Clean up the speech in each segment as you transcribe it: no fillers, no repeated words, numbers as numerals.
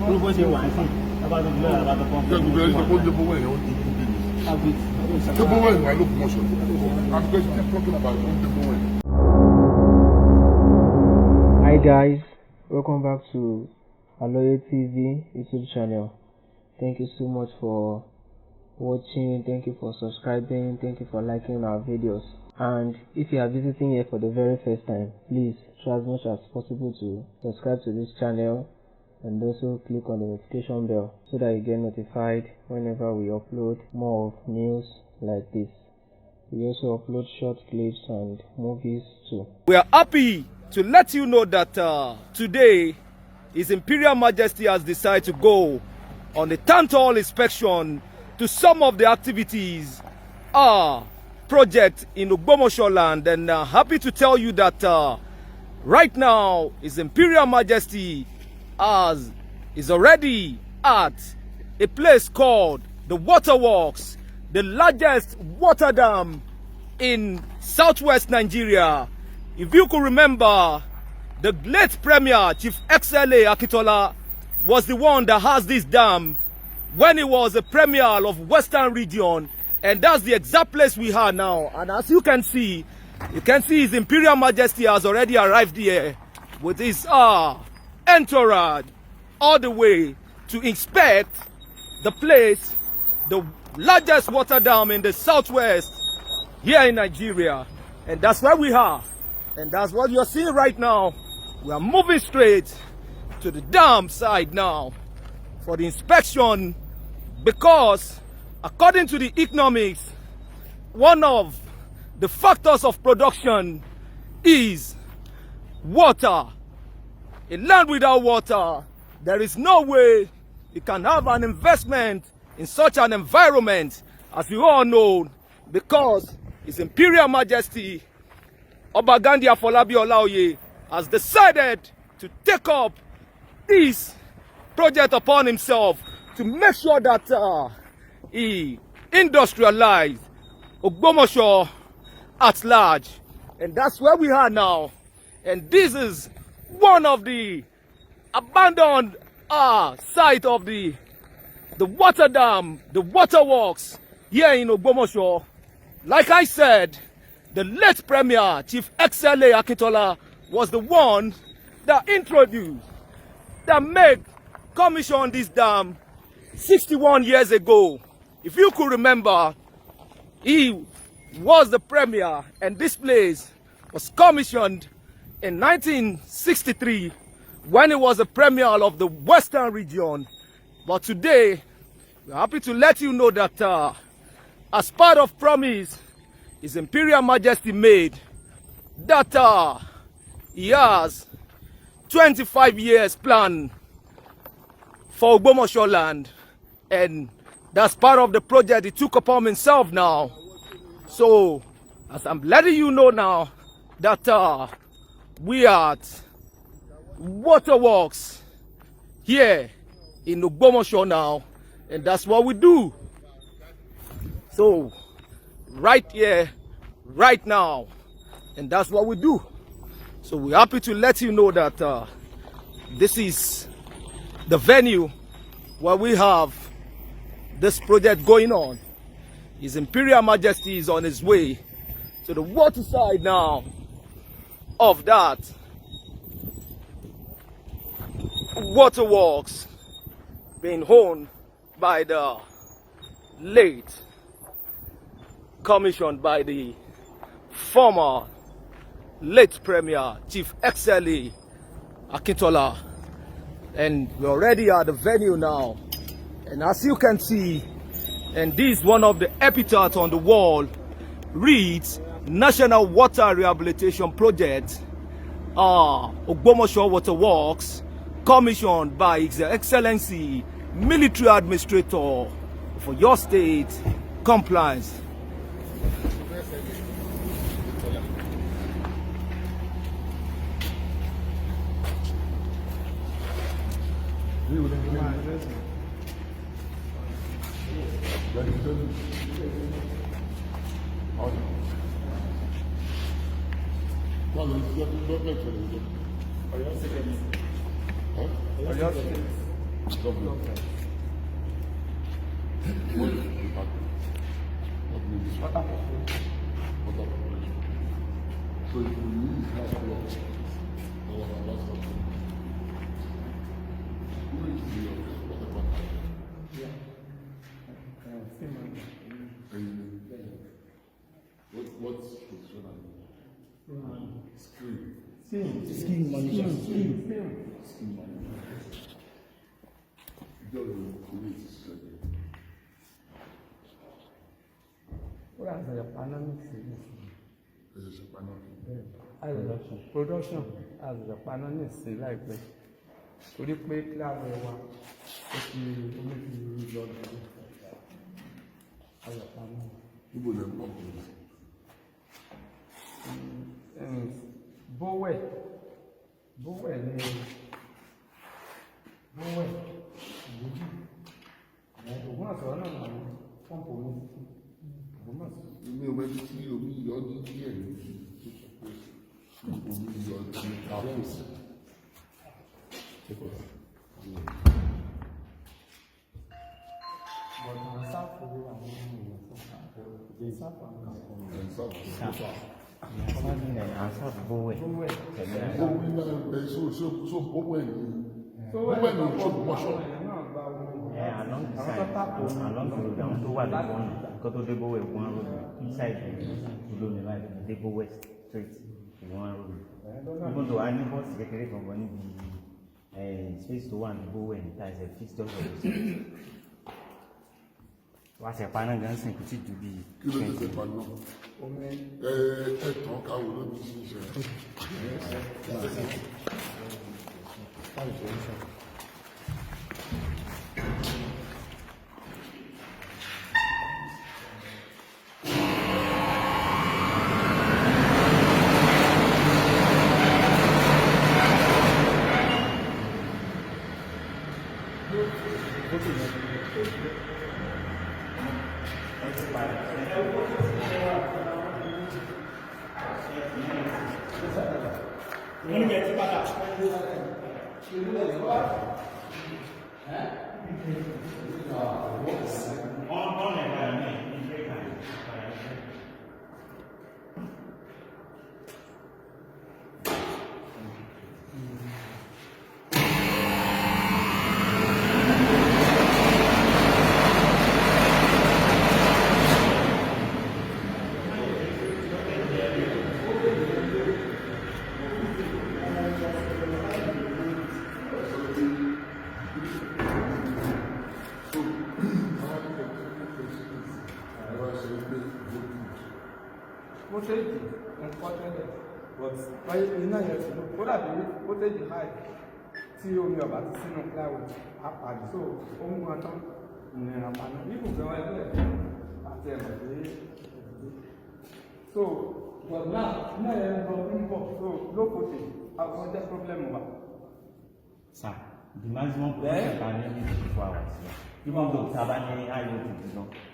Hi guys, welcome back to Aloye TV YouTube channel. Thank you so much for watching, thank you for subscribing, thank you for liking our videos. And if you are visiting here for the very first time, please try as much as possible to subscribe to this channel and also click on the notification bell so that you get notified whenever we upload more of news like this. We also upload short clips and movies too. We are happy to let you know that today His Imperial Majesty has decided to go on a town hall inspection to some of the activities project in Ogbomoso land, and happy to tell you that right now His Imperial Majesty is already at a place called the Waterworks, the largest water dam in southwest Nigeria. If you could remember, the late Premier Chief XLA Akintola was the one that has this dam when he was a Premier of Western Region, and that's the exact place we are now. And as you can see His Imperial Majesty has already arrived here with his entourage all the way to inspect the place, the largest water dam in the southwest here in Nigeria. And that's where we are. And that's what you're seeing right now. We are moving straight to the dam side now for the inspection, because according to the economics, one of the factors of production is water. A land without water, there is no way you can have an investment in such an environment, as you all know, because His Imperial Majesty OBA GHANDI AFỌLÁBÍ OLAOYE has decided to take up this project upon himself to make sure that he industrialized Ogbomoso at large. And that's where we are now. And this is one of the abandoned site of the water dam, the waterworks here in Ogbomoso. Like I said, the late Premier Chief XLA Akintola was the one that introduced, that commissioned this dam 61 years ago. If you could remember, he was the Premier, and this place was commissioned in 1963 when he was the Premier of the Western Region. But today, we're happy to let you know that as part of promise His Imperial Majesty made, that he has 25 years plan for Ogbomoso land, and that's part of the project he took upon himself now. So, as I'm letting you know now, that we are at Waterworks here in Ogbomoso now, and that's what we do. So, right here, right now, and that's what we do. So we're happy to let you know that this is the venue where we have this project going on. His Imperial Majesty is on his way to the water side now of that waterworks being owned by the late, commissioned by the former late Premier Chief XLA Akintola. And we're already at the venue now, and as you can see, and this is one of the epitaphs on the wall, reads National Water Rehabilitation Project, Ogbomoso Waterworks, commissioned by His Excellency Military Administrator for your state compliance. Government. What department? What ministry? Water corporation. So if we use that law, our last of them, who is the water corporation? Yeah. What's position and screen? Scheme manager. Scheme manager. Just the police. What are the economic services? This is a panel. Production as the economic service láìpẹ́. Torí pé kíláàsì wa ó ti lọ sí àyọ̀páná. People dem come to this. Bówẹ̀ ní Bówẹ̀ ìlójú. Ògùn àtọ̀rọ̀ náà máa ń pọ́ǹpù omi títí. Ilé ọmọ ẹni tí omi yọ ní díẹ̀ ní omi yọ ní káfíńsì. Bọ̀dọ̀ àwọn sáfù àwọn ènìyàn tó sáfù àwọn Answer Bowen. Bówẹ̀ náà ẹ̀ so Bówẹ̀ ní Ògbómọ̀ṣọ́. Along the side, along the road, àwọn tó wà lóko ọ̀nà kó tó dé Bowen Ìwọ̀n road, inside ìlú ní láì dé Bowen street Ìwọ̀n road. Even though a ní bọ́ọ̀sì kékeré kankan níbi space tó wà ní Bowen níta ẹsẹ̀ fixed up of the street. Wá ṣe paná gan sìn kò tí ju bí. Kí ló ti ṣe paná? Ẹ̀tàn káwọ́ ló ti ṣiṣẹ́. Voltage important, but iná yẹn ti lò kó dàbí voltage high tí omi ọ̀bà ti sínú cloud apàdé so ó mú wọn tán ìrìn àpàná ibù gan ẹgbẹ́ àti ẹ̀mọ̀ pé so but now iná yẹn lọ ń bọ̀ so low voltage àwọn jẹ́ problem wa. Sir, the maximum production can be 24 hours. Even though Tabani high voltage,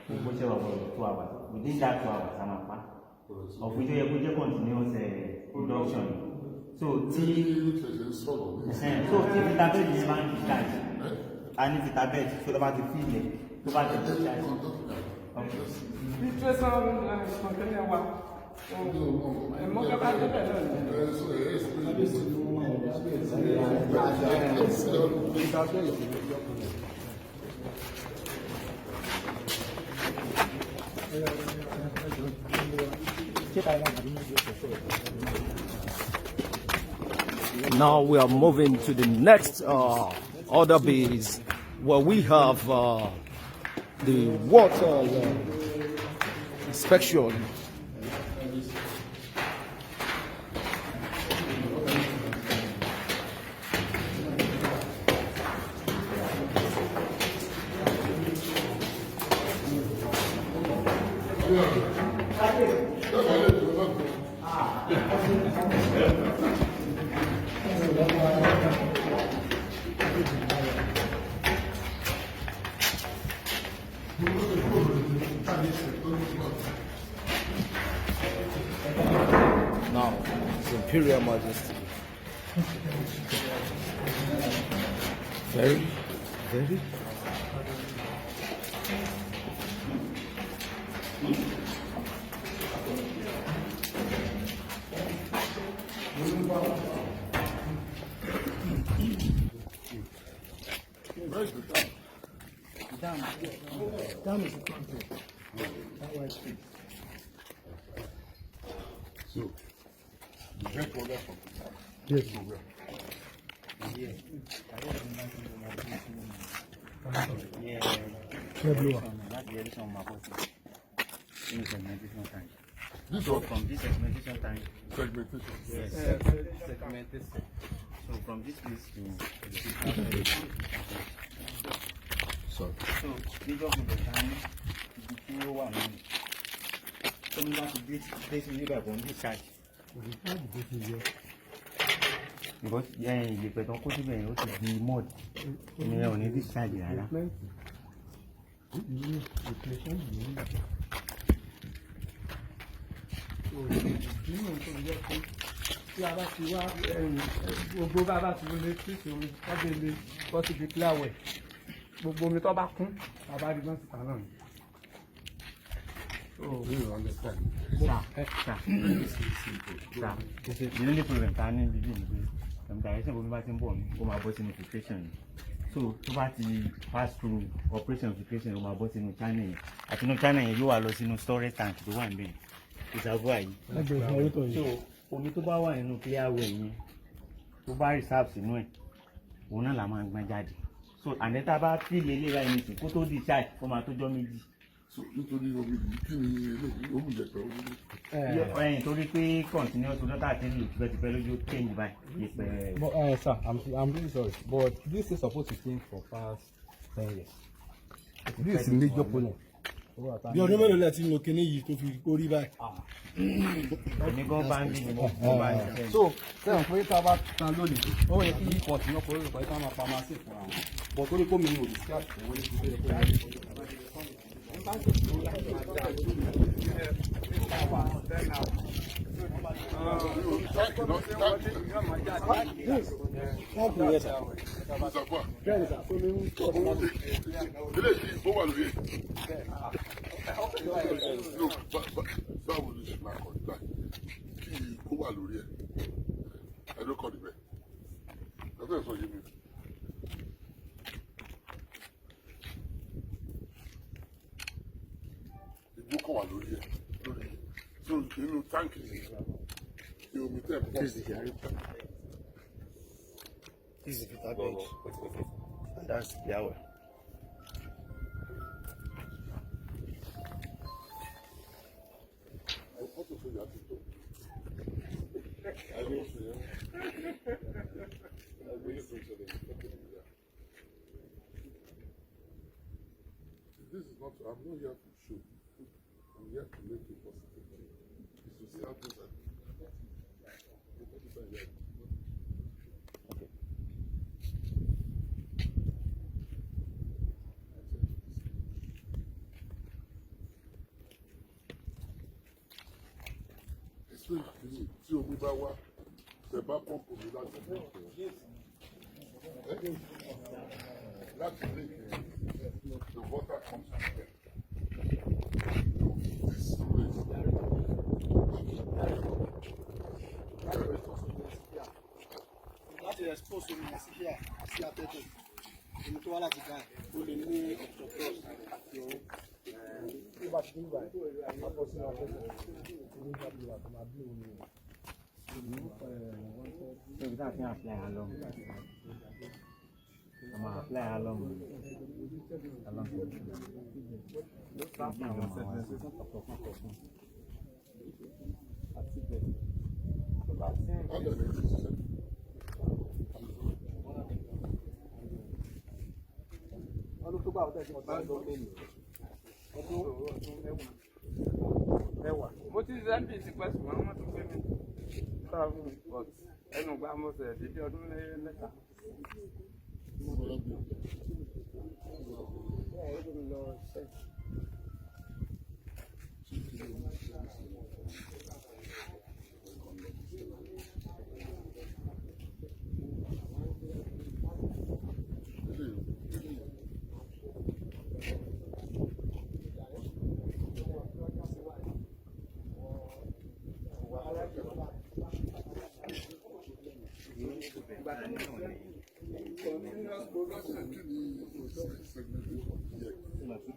we go 2 hours. Within that 2 hours, I'm a of which we have continuous production. So, if database is man discharge, and if database so about the feeling, so about the discharge. Now we are moving to the next order base where we have the water inspection. Now, His Imperial Majesty. Very, Very. Where's the dam? Dam is the control. That white space. So, you get water from the dam. Yes. So where? This one? From this segmentation tank. Segmentation. Yes. Segmentation. So from this place to Sorry. so big up with the time the two one. So we want to this river from this side. Because you put on cutting and also the mud. And on this side, Tí a bá ti wá gbogbo bá bá ti wọlé tí ìṣòro ọdún ilé bọ́ síbi kíláwẹ̀ gbogbo omi tó bá kún bàbá rí gbọ́n síta náà. Oh, you understand. The only problem ta ní bíbí ni pé direction bó bá ti ń bọ̀ ní ó máa bọ́ sínú filtration yìí. So tó bá ti pass through operation filtration ó máa bọ́ sínú channel yẹn àti inú channel yẹn yóò wà lọ sínú storage tank tó wà níbẹ̀ reservoir yìí. So omi tó bá wà nínú clear well yẹn tó bá reserve sínú ẹ̀ òun náà la máa ń gbọ́n jáde. So àǹdẹ́ tá a bá fi lè lè ra ẹni sìn kó tó discharge ó máa tó jọ́ méjì. So, nítorí omi yìí kí ni eléyìí ó mú ìjẹ̀pẹ̀ omi ní. Ẹ̀yìn torí pé continuous water àtẹ́lẹ̀ tipẹ́tipẹ́ lójú change by ìpẹ́. But sir, I'm really sorry, but this is supposed to change for past 10 years. This is major problem. Bí ọdún mélòó lẹ ti ń lo kinní yìí tó fi orí báyìí. Èmi gan bá ń bí mi mo bá ń ṣe. So sẹ́wọ̀n pé tá a bá tan lónìí, ó yẹ kí yí pọ̀tù náà kórè pẹ̀lú ká máa pa máa sí fún àwọn. Bọ̀ torí kó mi ní òbí sí àtìwọ́ ní ìgbé ẹ̀kọ́ báwo ló ṣe máa kọ́ nígbà kí kó wà lórí ẹ̀ ẹ ló kọ́ níbẹ̀ ẹ sọ yé mi. Ìgbó kọ̀ wà lórí ẹ̀ so inú táǹkì ni omi tẹ̀ pọ̀ sí. This is the filter bench. And that's the hour. This is not, I'm not here to show. I'm here to make a positive change. Is to see how things are. Okay. Explain to me, tí omi bá wá, tẹ́ bá pọ́ǹpù mi láti ilé ìfẹ́. Láti ilé ìfẹ́, the water comes from there. This way. Láti expose omi yẹn sí here sí atẹ́gùn. Omi tó wá láti dá ó lè ní obstructors àti ohun. Bí ó bá ti dúró báyìí, àpapọ̀ sínú atẹ́gùn. Omi bá ti wà tó máa bí omi yẹn. So we don't apply along. I'm gonna apply along. Ọdún tó bá ọdún ẹ̀sìn ọ̀tá ọdún lẹ́yìn. Ọdún Ẹwà. Mo ti ṣe NBC pẹ́ ṣùgbọ́n wọ́n tún gbé mi. But ẹnu gba mo ṣe dídí ọdún mẹ́ta.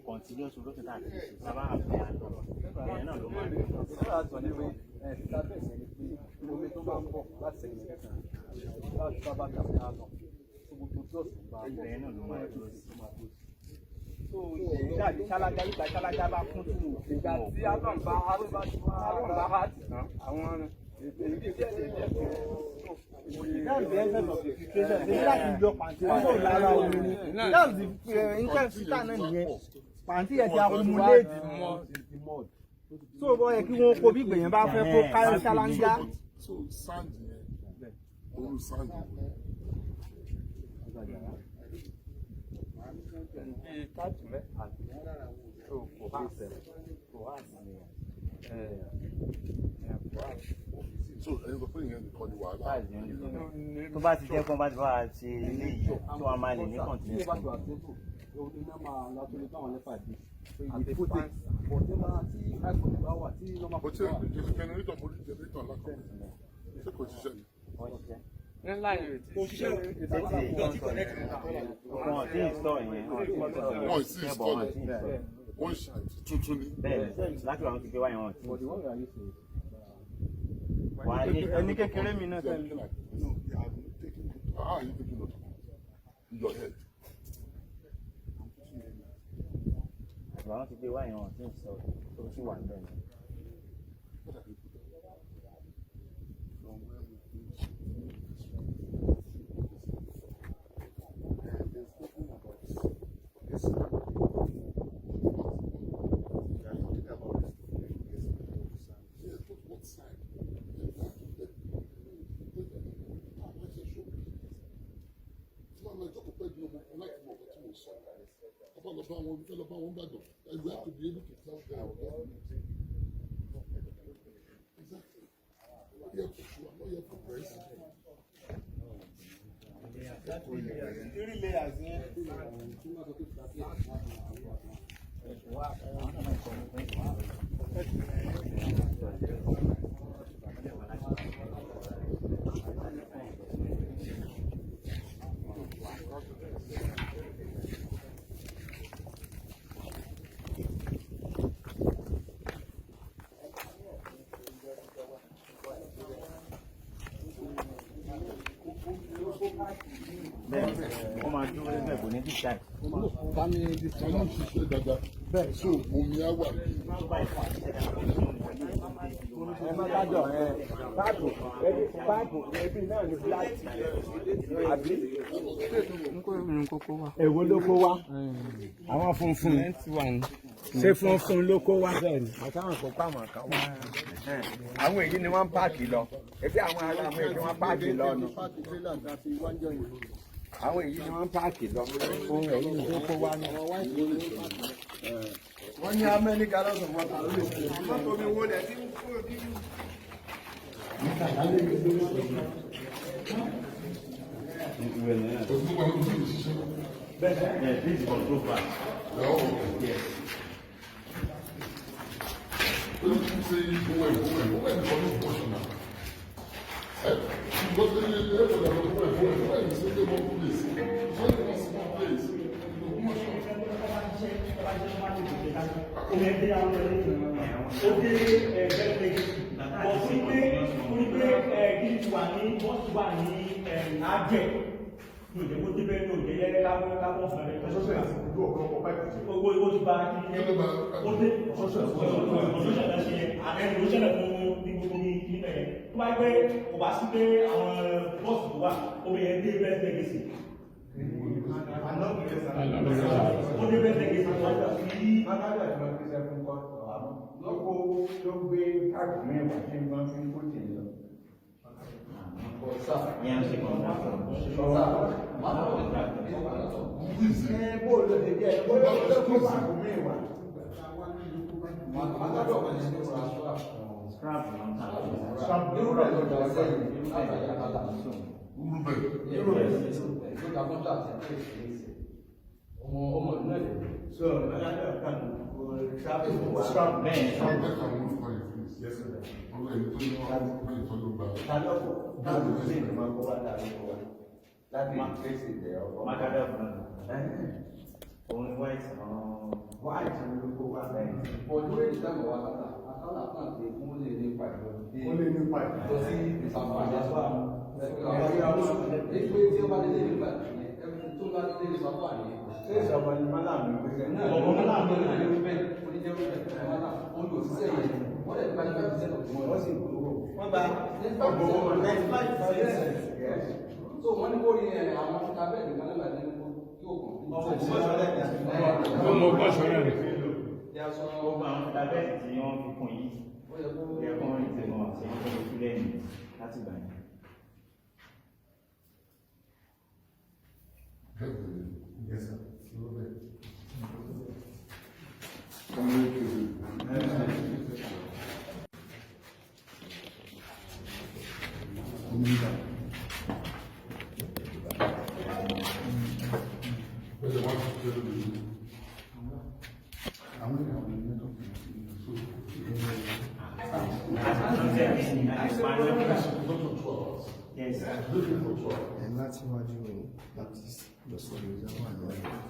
Continuous rotation that is sábà àgbẹ̀ àlọ́ ìyẹn náà ló máa ń lò. Ṣé àtọ̀ ní pé database yẹn ni pé omi tó bá ń bọ̀ láti segmentation láti sábà tàbí àlọ́ tó gbogbo dọ́ọ̀sì bá ìyẹn náà ló máa ń lò. so ìjáde ṣáláńgá nígbà ṣáláńgá bá kún tù ìgbà tí alọ́n bá há tì tán àwọn èyí tí ó ṣe jẹ́ pé that's the essence of the situation. Èyí láti yọ pàǹtí wọn lára omi ni. That's the intent síta náà nìyẹn. Pàǹtí yẹn ti accumulate mud. So bọ́ yẹ kí wọ́n kó bí gbèyàn bá fẹ́ kó káyọ̀ ṣáláńgá. So sand yẹn, oru sand yẹn. Káàtì mẹ́ta tó kò bá sẹ̀rẹ̀ kò wá So ẹni sọ pé ìyẹn nìkan ni wàhálà. Tó bá ti jẹ́ kó bá ti bá a ṣe ilé yìí tó a máa lè ní continuous. iná máa látọ̀lé táwọn lẹ́fà dé. Àti fóté bọ̀dé máa tí iPhone bá wà tí nọ́mbà Bó ṣe jẹnẹrétọ̀ mo rí jẹnẹrétọ̀ lákọ̀ọ́. Ṣé kò ṣiṣẹ́ ni? ńlá yẹn kò ṣiṣẹ́ Wọ́n ti install yẹn. Wọ́n sì install ẹ̀. Wọ́n ṣe tuntun ni. Bẹ́ẹ̀ni, láti wà wọ́n ti gbé wáyé wọn. bọ̀dé wọ́n yà yìí sè é. ẹni kékeré mi náà tẹ̀lé. Ah, you taking note in your head. Àgbà wọn ti gbé wáyé wọn ti install tó sì wà níbẹ̀ ni. What have you put on? From where we finish. There's nothing about this. Yes. Yes, but what side? And we have to be able to tell them. Exactly. I'm not here for show, I'm not here for praise. Wọ́n máa dúró lẹ́gbẹ̀ẹ́ kò ní díṣà. Bá ní distribution ṣiṣẹ́ dáadáa. Bẹ́ẹ̀ so omi á wà ní. Báàbò ẹbí náà ní fúláàtì àbí Èwo ló kó wá? Àwọn funfun. Ṣé funfun ló kó wá? Àtàwọn kò pa àwọn kan wá. Àwọn èyí ni wọ́n ń páàkì lọ. Ebi àwọn ará àwọn èyí wọ́n páàkì lọ nù. Àwọn èyí ni wọ́n ń páàkì lọ. Ohun èyí ni tó kó wá nù. Wọ́n ní amẹ́ni gallons of water lórí ìṣẹ̀lẹ̀. Wọ́n tóbi wo lẹ̀ tí ń kúrò bí. Yes, this is control part. Yes. láti máa trace ìdẹ̀ ọ̀rọ̀. Mákàdá fún un. Òun ni white white ló kó wá bẹ́ẹ̀. Ọdún èyí dábọ̀ wá kátà, àkàlà kan ti fún lè ní ipa ìlú. Ó lè nípa Lọ sí ìsàmùfàjà sọ àwọn. Èyí tí ó bá dé lè nípa tó bá dé lè sọ́kọ̀ àyè. Ṣé ìṣọ̀bọ̀ ni mọ́là mi gbé sẹ́yìn? Ọmọ náà ló ń lè bẹ́ẹ̀ oníjẹ́ bẹ́ẹ̀ ọmọ náà ó lò sí sẹ́yìn. Wọ́n lè gba 95% of the money. Wọ́n sì gbowó. wọ́n gba 95%. So wọ́n ní kó rí àwọn ọ̀tá bẹ́ẹ̀ nìkan lẹ́la ní yóò kàn. ọmọ ọgbọ́sọ rẹ̀ rẹ̀ gbogbo àwọn dábẹ́ẹ̀tì tí wọ́n fi kún yìí yẹ kó wọ́n ti mọ̀ tí wọ́n tó fi lẹ́yìn láti gbà yẹn. Yes, sir. Láti wájú rẹ̀ láti lọ sórí ìjọba àwọn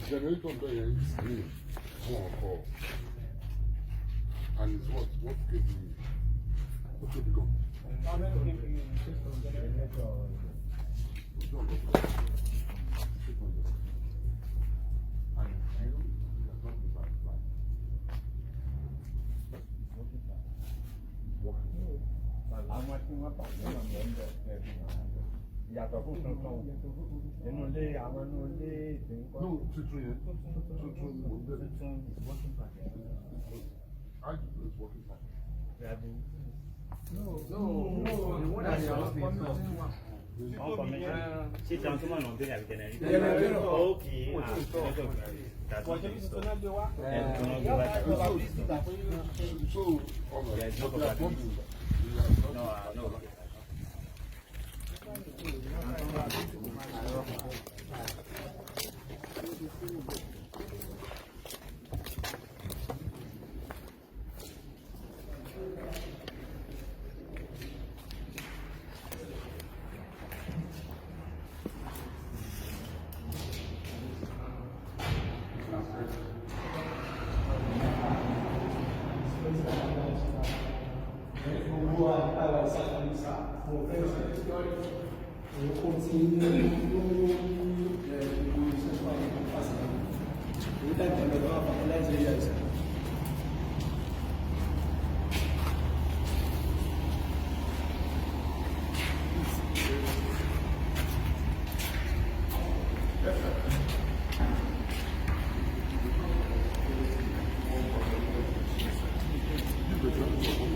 Generator there is green, more call. And it's what can be become? Yàtọ̀ fún tuntun inú ilé àwọn inú ilé ìpínkọ́. No, tuntun yẹn tuntun is working pattern. I do it's working pattern. No, the one that you are Ṣé transformer náà bẹ̀rẹ̀ àbí generator? Generator. Okay, that's what it is. So, No. you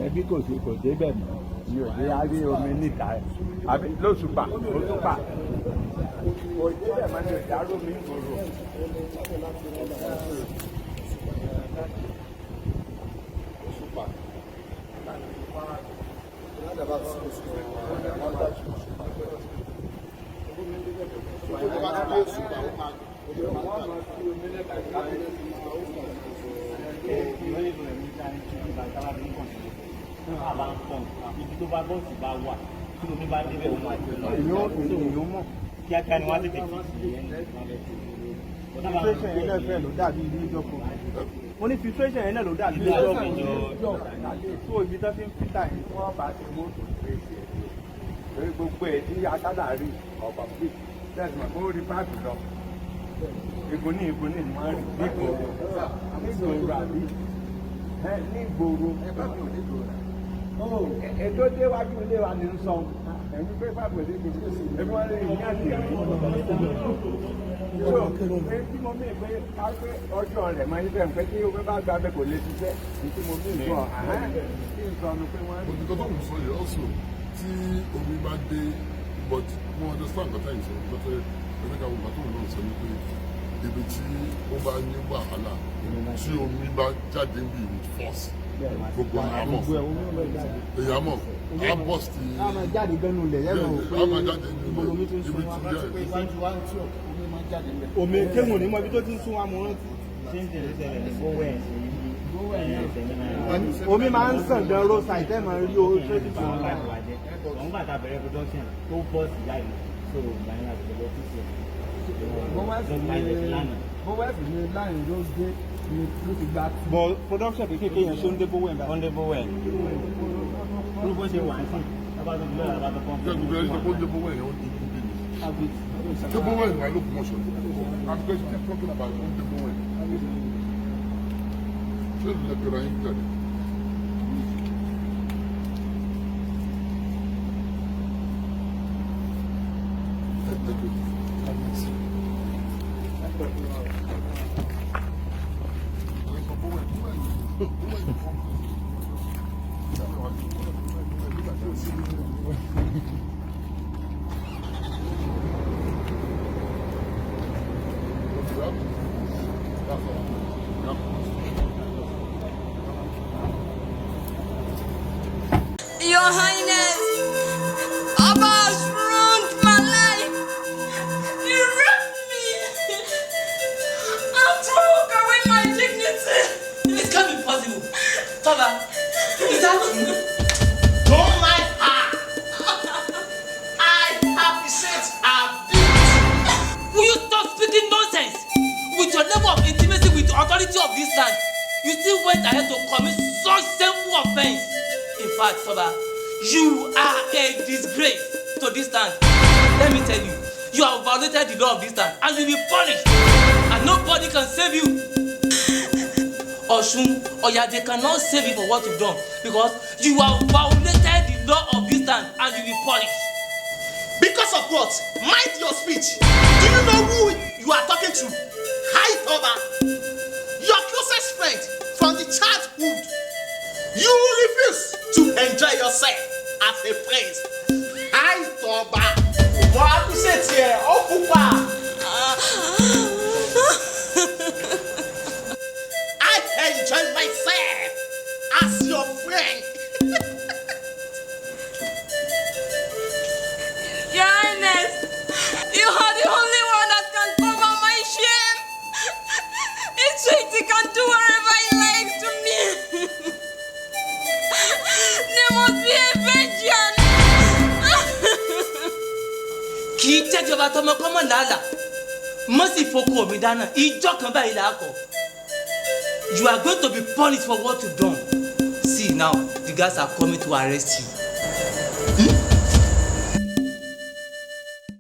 ẹbí kò sí kò débẹ̀ mọ́ ní òde ayé omi níta àbí lóṣùpá òṣùpá kò débẹ̀ mọ́ ní òde aró mi ń gbòòrò. Ibi tó bá bọ́ọ̀sì bá wà tí omi bá débẹ̀ ó máa jẹ́ lọ. Kíákíá ni wọ́n á tètè fi sí ẹni. Filtration yẹn náà fẹ́ ló dàbí ilé ìjọpọ̀. Mo ní filtration yẹn náà ló dàbí ilé ìjọpọ̀. Tó ibi tó fi ń fítà yìí tí wọ́n bá ti mọ́tò fèsì ẹ̀ lórí gbogbo ẹ̀ tí akádà rí ọ̀pá pé tẹ̀sí mọ̀ kó rí páàkì lọ. Ìgbóni ni wọ́n rí nígboro àbí nígboro ètò déwájú ilé wa ní sọ ẹ̀mí pé fáwọn èdè kò sí ẹ̀mí wọn lè ní àti ẹ̀mí so tí mo mí pé ká pé ọjọ́ rẹ̀ máa ń fẹ́ pé tí omi bá gba abẹ́ kò lè ṣiṣẹ́ tí mo mí gbọ́ kí n sọ ọ̀nà pé wọ́n. òtítọ́ tó ń sọ yìí also tí omi bá dé but mo understand nǹkan táyì sọ because ẹ̀mẹ́ka wo bàtọ́ náà sọ wípé ibi tí ó bá ní wàhálà tí omi bá jáde ń bí with force gbogbo àmọ́ èyàmọ̀ abọ́s ti jáde gbẹ́nu lẹ̀ yẹ́rọ àmọ́ jáde nínú ibi tí omi kéwòn ní mọ ibi tó ti ń sún wa mọ́ rántí. Ṣé ń tẹ̀lé tẹ̀lé ní bówẹ̀ omi máa ń sàn gan roadside tẹ́ máa rí owó tó ti tún wọn. Wọ́n gbà tá a bẹ̀rẹ̀ production tó bọ́ọ̀sì jáde so ìgbà yẹn àti ìjọba ọ́fíìsì ẹ̀. bówẹ́sì ni láyìn ló dé ló ti gba. bọ̀ production kékeré yẹn ṣó ń dé bówẹ̀ nígbà. Ó ń dé bówẹ̀. Olú bó ṣe wà ń sìn lábàtọ̀ ìlú ọ̀rọ̀ lábàtọ̀ pọ́ǹpù. gbogbo ẹni tó dé bówẹ̀ yẹn ó dé dé bówẹ̀ yẹn ló kún ọ̀ṣọ́ àgbẹ̀ tí talking about ó dé bówẹ̀ ṣé ìlú lẹ́gbẹ̀rẹ̀ ayé jáde. Your Highness, Abba has ruined my life. You raped me. I broke away my dignity. It can't be possible. Toba, is that Don't mind her. I appreciate her beauty. Will you stop speaking nonsense? With your level of intimacy with the authority of this land, you still went ahead to commit such shameful offense. In fact, Toba, you are a disgrace to this land. Let me tell you, you have violated the law of this land and you will be punished. And nobody can save you. Oshun, Oya, they cannot save you for what you've done because you have violated the law of this land and you will be punished. Because of what? Mind your speech. Do you know who you are talking to? Hi, Toba. Your closest friend from the childhood. You refuse to enjoy yourself as a prince. Hi, Toba. Wọ́n á tún ṣe tiẹ̀, ó pupa. I enjoy myself as your friend. Your Highness, you are the only one that can cover my shame. It's he can do whatever he likes to me. There must be a vengeance. Kì í jẹ́jọba tọmọkọ́mọ làálàá. Mọ́sí fokò mi dáná, ìjọ kan báyìí là á kọ̀. You are going to be punished for what you've done. See now, the guys are coming to arrest you.